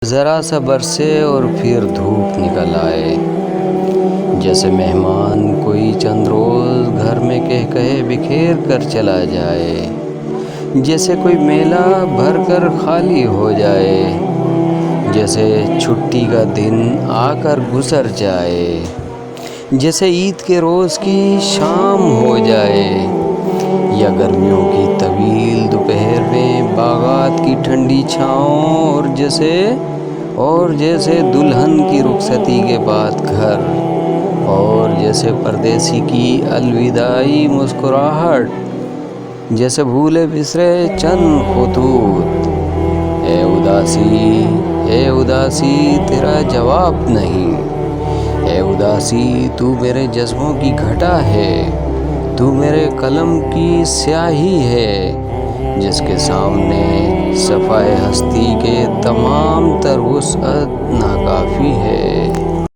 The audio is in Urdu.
ذرا سا برسے اور پھر دھوپ نکل آئے، جیسے مہمان کوئی چند روز گھر میں کہے بکھیر کر چلا جائے، جیسے کوئی میلہ بھر کر خالی ہو جائے، جیسے چھٹی کا دن آ کر گزر جائے، جیسے عید کے روز کی شام ہو جائے، یا گرمیوں کی طویل دوپہر میں باغات کی ٹھنڈی چھاؤں، اور جیسے دلہن کی رخصتی کے بعد گھر، اور جیسے پردیسی کی الوداعی مسکراہٹ، جیسے بھولے بسرے چند خطوط۔ اے اداسی تیرا جواب نہیں، اے اداسی تو میرے جذبوں کی گھٹا ہے، تو میرے قلم کی سیاہی ہے، جس کے سامنے صفائے ہستی کے تمام تر وسعت ناکافی ہے۔